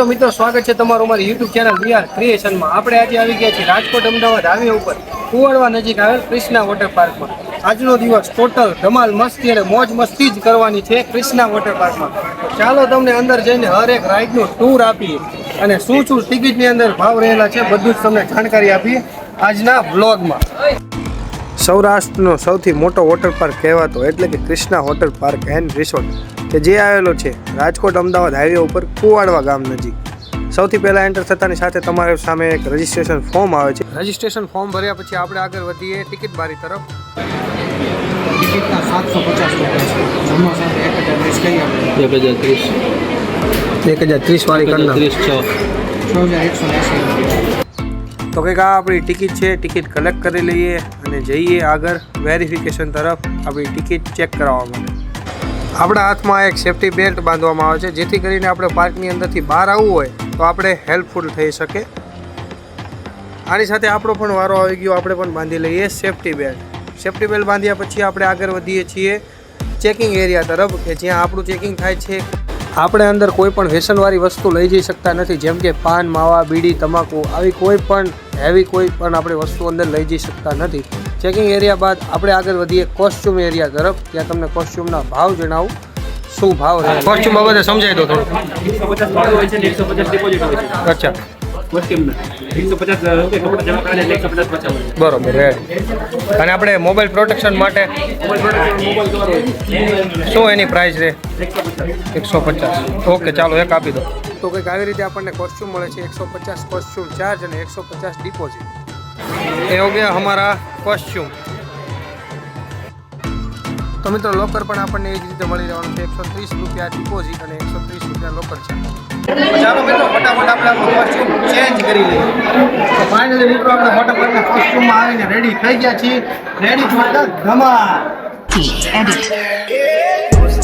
છો મિત્રો, સ્વાગત છે તમારું અમારી યુટ્યુબ ચેનલ વીઆર ક્રિએશનમાં। આપણે આજે આવી ગયા છીએ રાજકોટ અમદાવાદ હાઈવે ઉપર કુવાડવા નજીક આવેલ કૃષ્ણા વોટર પાર્કમાં। આજનો દિવસ ટોટલ ધમાલ મસ્તી અને મોજ મસ્તી જ કરવાની છે કૃષ્ણા વોટર પાર્કમાં। ચાલો તમને અંદર જઈને હર એક રાઇડનું ટૂર આપીએ અને શું શું ટિકિટની અંદર ભાવ રહેલા છે બધું જ તમને જાણકારી આપીએ આજના વ્લોગમાં। સૌરાષ્ટ્રનો સૌથી મોટો વોટર પાર્ક કહેવાતો એટલે કે Krishna water park and resort કે જે આવેલો છે રાજકોટ અમદાવાદ હાઈવે ઉપર કુવાડવા ગામ નજીક। સૌથી પહેલાં એન્ટર થતાની સાથે તમારી સામે એક રજિસ્ટ્રેશન ફોર્મ આવે છે। રજિસ્ટ્રેશન ફોર્મ ભર્યા પછી આપણે આગળ વધીએ ટિકિટ બારી તરફ। ટિકિટના 750 રૂપિયા છે। જમવા સાથે 1030 કઈ આપણે 1030 વાળી કરના 6180। તો કંઈક આ આપણી ટિકિટ છે। ટિકિટ કલેક્ટ કરી લઈએ અને જઈએ આગળ વેરિફિકેશન તરફ આપણી ટિકિટ ચેક કરાવવા માટે। આપણા હાથમાં એક સેફ્ટી બેલ્ટ બાંધવામાં આવે છે જેથી કરીને આપણે પાર્કની અંદરથી બહાર આવવું હોય તો આપણે હેલ્પફુલ થઈ શકે। આની સાથે આપણો પણ વારો આવી ગયો, આપણે પણ બાંધી લઈએ સેફ્ટી બેલ્ટ। સેફ્ટી બેલ્ટ બાંધ્યા પછી આપણે આગળ વધીએ છીએ ચેકિંગ એરિયા તરફ કે જ્યાં આપણું ચેકિંગ થાય છે। આપણે અંદર કોઈ પણ વ્યસનવાળી વસ્તુ લઈ જઈ શકતા નથી, જેમ કે પાન, માવા, બીડી, તમાકુ આવી કોઈ પણ હેવી કોઈ પણ આપણે વસ્તુ અંદર લઈ જઈ શકતા નથી। ચેકિંગ એરિયા બાદ આપણે આગળ વધીએ કોસ્ચ્યુમ એરિયા તરફ। ત્યાં તમને કોસ્ચ્યુમના ભાવ જણાવું શું ભાવ રહે। કોસ્ચ્યુમ બાબતે સમજાવી દો થોડું। 150 ભાડું હોય છે ને 150 ડિપોઝિટ હોય છે। અચ્છા, કોસ્ચ્યુમના 150 રૂપિયા કપડા જમા કરાવીને 150 પાછા મળે। બરોબર, રેડી। અને આપણે મોબાઈલ પ્રોટેક્શન માટે મોબાઈલ કવર હોય છે। શું એની પ્રાઇસ રહે? 150। 150। ઓકે, ચાલો એક આપી દો। તો કંઈક આવી રીતે આપણને કોસ્ચ્યુમ મળે છે। 150 કોસ્ચ્યુમ ચાર્જ અને 150 ડિપોઝિટ। એ હો ગયા હમારા કોસ્ચ્યુમ। તો મિત્રો લોકર પણ આપણને એ જ રીતે મળી રહેવાનું છે। 130 રૂપિયા ડિપોઝિટ અને 130 રૂપિયા લોકર છે। ચાલો મિત્રો ફટાફટ આપણે આપણું કોસ્ચ્યુમ ચેન્જ કરી લઈએ। તો ફાઇનલી મિત્રો આપણે વોટર પાર્કના કોસ્ચ્યુમમાં આવીને રેડી થઈ ગયા છીએ। રેડી ફોર ધ ધમાલ।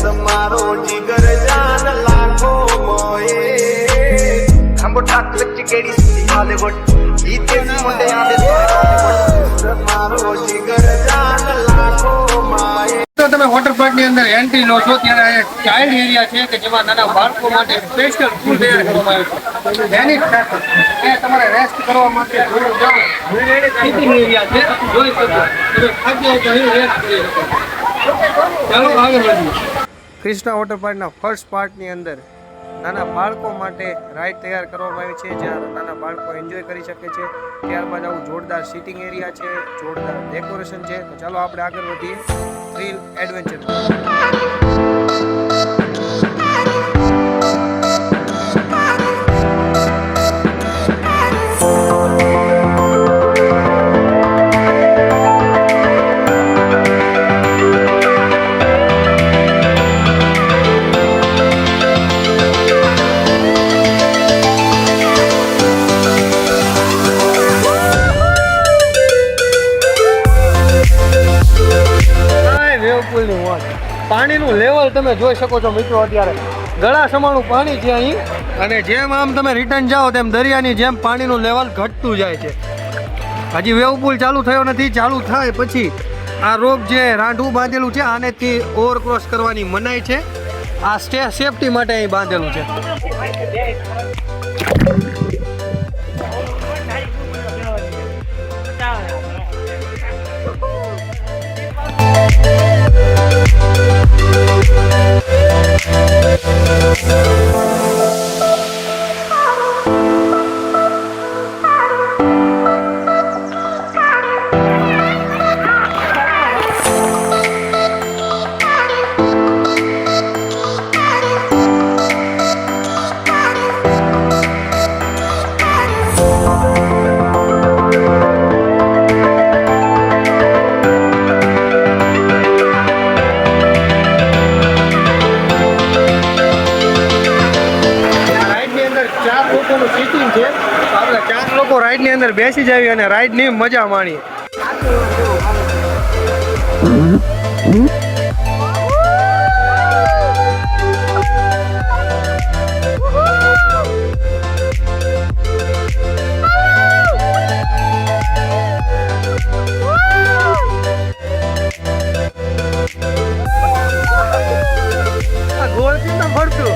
તમારો જીગર જાન લાખો મોએ અંબો ઠાક લચ્ચી કેડી સીધી હાલેવટ ઈતે મોટે આદે તમારો જીગર જાન લાખો મોએ। તો તમે વોટર પાર્કની અંદર એન્ટ્રી લો છો ત્યારે એક ચાઇલ્ડ એરિયા છે કે જેમાં નાના બાળકો માટે સ્પેશિયલ ફૂડ તૈયાર કરવામાં આવ્યું છે। એની સાથે એ તમારે રેસ્ટ કરવા માટે થોડું જાઓ સિટિંગ એરિયા છે, જોઈ શકો તમે ખાદ્ય હોય તો અહીં રેસ્ટ કરી શકો। ચાલો આગળ વધીએ। કૃષ્ણા વોટર પાર્કના ફર્સ્ટ પાર્ટની અંદર નાના બાળકો માટે રાઇડ તૈયાર કરવામાં આવી છે જ્યાં નાના બાળકો એન્જોય કરી શકે છે। ત્યારબાદ આવું જોરદાર સિટિંગ એરિયા છે, જોરદાર ડેકોરેશન છે। તો ચાલો આપણે આગળ વધીએ થ્રિલ એડવેન્ચર। પાણીનું લેવલ તમે જોઈ શકો છો મિત્રો, અત્યારે ગળા સમાણું પાણી છે અહીં, અને જેમ આમ તમે રિટર્ન જાઓ તેમ દરિયાની જેમ પાણીનું લેવલ ઘટતું જાય છે। હજી વેવ પુલ ચાલુ થયો નથી, ચાલુ થાય પછી આ રોપ જે રાંઢું બાંધેલું છે આનેથી ઓવરક્રોસ કરવાની મનાઈ છે। આ સેફટી માટે અહીં બાંધેલું છે। સીટિંગ છે, તો આપણે 4 લોકો રાઈડની અંદર બેસી જાવી અને રાઈડની મજા માણીએ। ગોળ થી ફરતું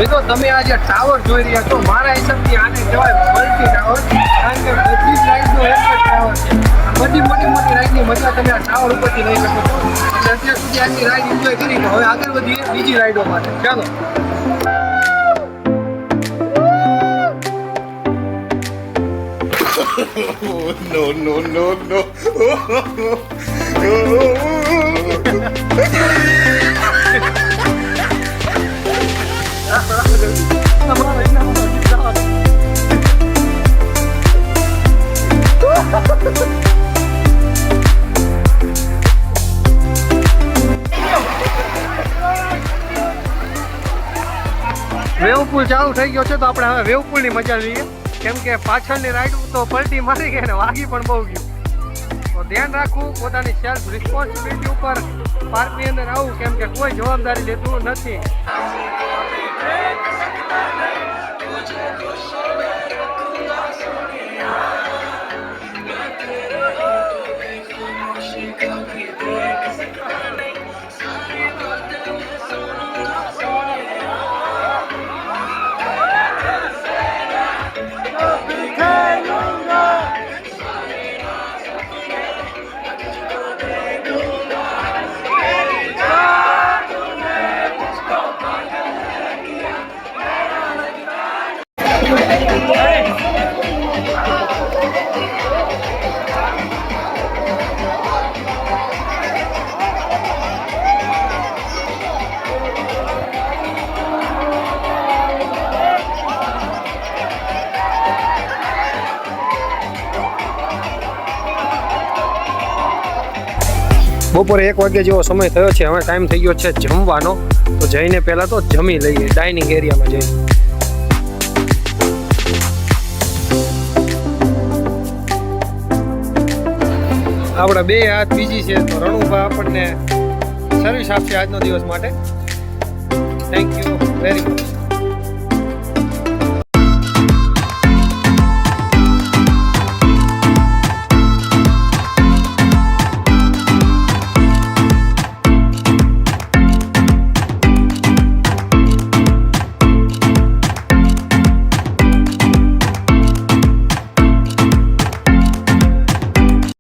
મિત્રો તમે આ જે ટાવર જોઈ રહ્યા છો મારા હિસાબથી આને કહેવાય મલ્ટી ટાવર, કારણ કે બધી જ રાઈડનો એક જ ટાવર છે. બધી મોટી રાઈડની મજા તમે આ ટાવર ઉપરથી લઈ શકો છો. અને અત્યાર સુધી આની રાઈડ એન્જોય કરી તો હવે આગળ વધીએ બીજી રાઈડો માટે. ચાલો. વેવ પુલ ચાલુ થઈ ગયો છે તો આપણે હવે વેવ પુલની મજા લઈએ, કેમ કે પાછળની રાઈડ તો પલટી મારી ગઈ ને વાગી પણ બહુ ગયું. તો ધ્યાન રાખવું પોતાની સેલ્ફ રિસ્પોન્સિબિલિટી ઉપર પાર્કની અંદર આવું, કેમ કે કોઈ જવાબદારી લેતું નથી. બપોરે 1 વાગ્યા જેવો સમય થયો છે. હવે ટાઈમ થઈ ગયો છે જમવાનો. તો જઈને પહેલાં તો જમી લઈએ ડાઇનિંગ એરિયામાં જઈને. આપણા બે હાથ બીજી છે તો રણુભા આપણને સર્વિસ આપશે આજનો દિવસ માટે. Thank you very much.